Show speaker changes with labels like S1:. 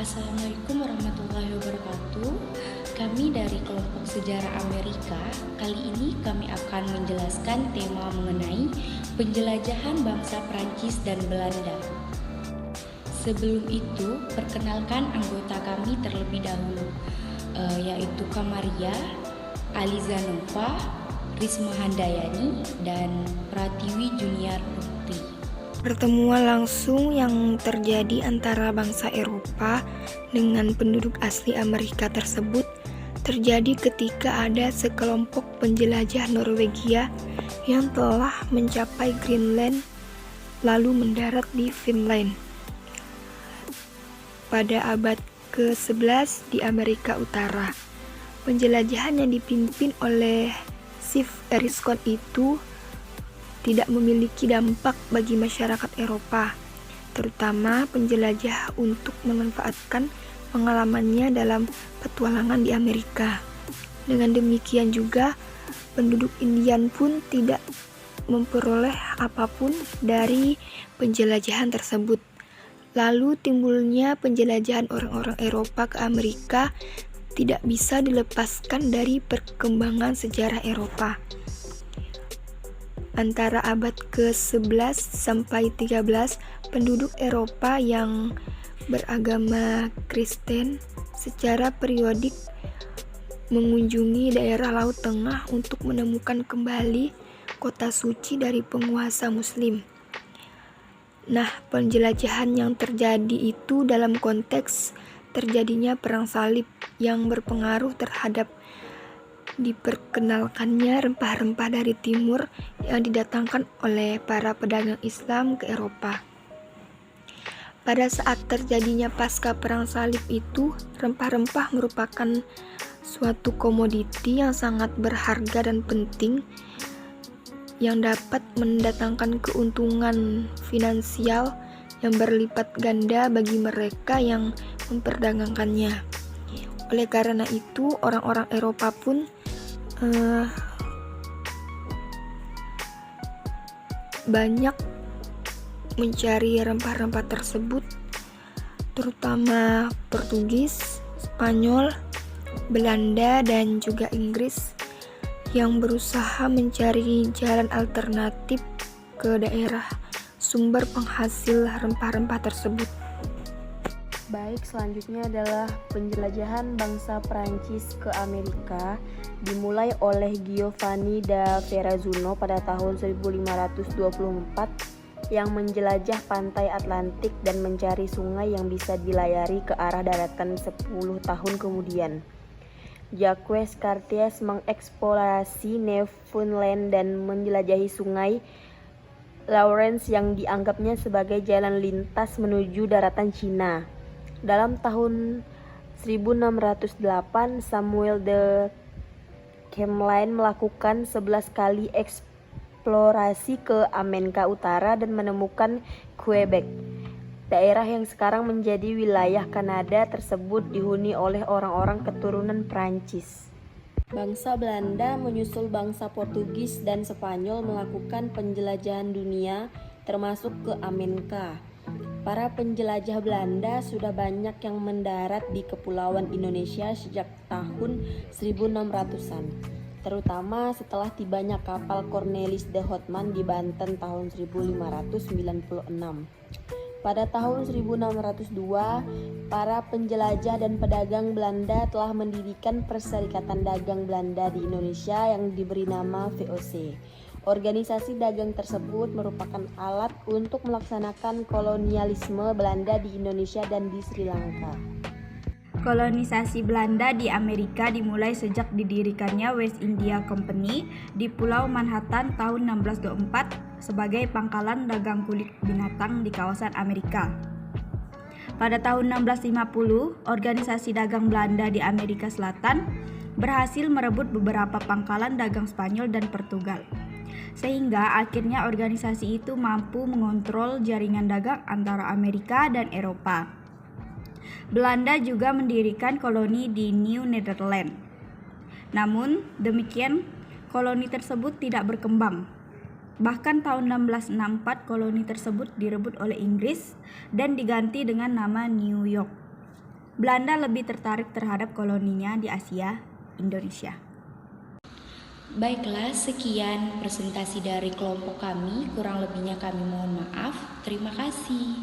S1: Assalamualaikum warahmatullahi wabarakatuh. Kami dari kelompok Sejarah Amerika. Kali ini kami akan menjelaskan tema mengenai penjelajahan bangsa Prancis dan Belanda. Sebelum itu, perkenalkan anggota kami terlebih dahulu, yaitu Kamaria, Aliza Nova, Risma Handayani, dan Pratiwi Junior Putri.
S2: Pertemuan langsung yang terjadi antara bangsa Eropa dengan penduduk asli Amerika tersebut terjadi ketika ada sekelompok penjelajah Norwegia yang telah mencapai Greenland lalu mendarat di Finland. Pada abad ke-11 di Amerika Utara, penjelajahan yang dipimpin oleh Sif Eriskon itu tidak memiliki dampak bagi masyarakat Eropa, terutama penjelajah untuk memanfaatkan pengalamannya dalam petualangan di Amerika. Dengan demikian juga, penduduk Indian pun tidak memperoleh apapun dari penjelajahan tersebut. Lalu timbulnya penjelajahan orang-orang Eropa ke Amerika tidak bisa dilepaskan dari perkembangan sejarah Eropa. Antara abad ke-11 sampai 13, penduduk Eropa yang beragama Kristen secara periodik mengunjungi daerah Laut Tengah untuk menemukan kembali kota suci dari penguasa Muslim. Nah, penjelajahan yang terjadi itu dalam konteks terjadinya perang salib yang berpengaruh terhadap diperkenalkannya rempah-rempah dari timur yang didatangkan oleh para pedagang Islam ke Eropa. Pada saat terjadinya pasca perang salib itu, rempah-rempah merupakan suatu komoditi yang sangat berharga dan penting yang dapat mendatangkan keuntungan finansial yang berlipat ganda bagi mereka yang memperdagangkannya. Oleh karena itu, orang-orang Eropa pun banyak mencari rempah-rempah tersebut, terutama Portugis, Spanyol, Belanda, dan juga Inggris yang berusaha mencari jalan alternatif ke daerah sumber penghasil rempah-rempah tersebut.
S3: Baik, selanjutnya adalah penjelajahan bangsa Prancis ke Amerika dimulai oleh Giovanni da Verrazano pada tahun 1524 yang menjelajah pantai Atlantik dan mencari sungai yang bisa dilayari ke arah daratan 10 tahun kemudian. Jacques Cartier mengeksplorasi Newfoundland dan menjelajahi sungai Lawrence yang dianggapnya sebagai jalan lintas menuju daratan Cina. Dalam tahun 1608, Samuel de Champlain melakukan 11 kali eksplorasi ke Amerika Utara dan menemukan Quebec. Daerah yang sekarang menjadi wilayah Kanada tersebut dihuni oleh orang-orang keturunan Prancis. Bangsa Belanda menyusul bangsa Portugis dan Spanyol melakukan penjelajahan dunia termasuk ke Amerika. Para penjelajah Belanda sudah banyak yang mendarat di Kepulauan Indonesia sejak tahun 1600-an, terutama setelah tibanya kapal Cornelis de Houtman di Banten tahun 1596. Pada tahun 1602, para penjelajah dan pedagang Belanda telah mendirikan Perserikatan Dagang Belanda di Indonesia yang diberi nama VOC. Organisasi dagang tersebut merupakan alat untuk melaksanakan kolonialisme Belanda di Indonesia dan di Sri Lanka.
S4: Kolonisasi Belanda di Amerika dimulai sejak didirikannya West India Company di Pulau Manhattan tahun 1624 sebagai pangkalan dagang kulit binatang di kawasan Amerika. Pada tahun 1650, organisasi dagang Belanda di Amerika Selatan berhasil merebut beberapa pangkalan dagang Spanyol dan Portugal, sehingga akhirnya organisasi itu mampu mengontrol jaringan dagang antara Amerika dan Eropa. Belanda juga mendirikan koloni di New Netherlands. Namun demikian, koloni tersebut tidak berkembang. Bahkan tahun 1664 koloni tersebut direbut oleh Inggris dan diganti dengan nama New York. Belanda lebih tertarik terhadap koloninya di Asia, Indonesia.
S1: Baiklah, sekian presentasi dari kelompok kami. Kurang lebihnya kami mohon maaf. Terima kasih.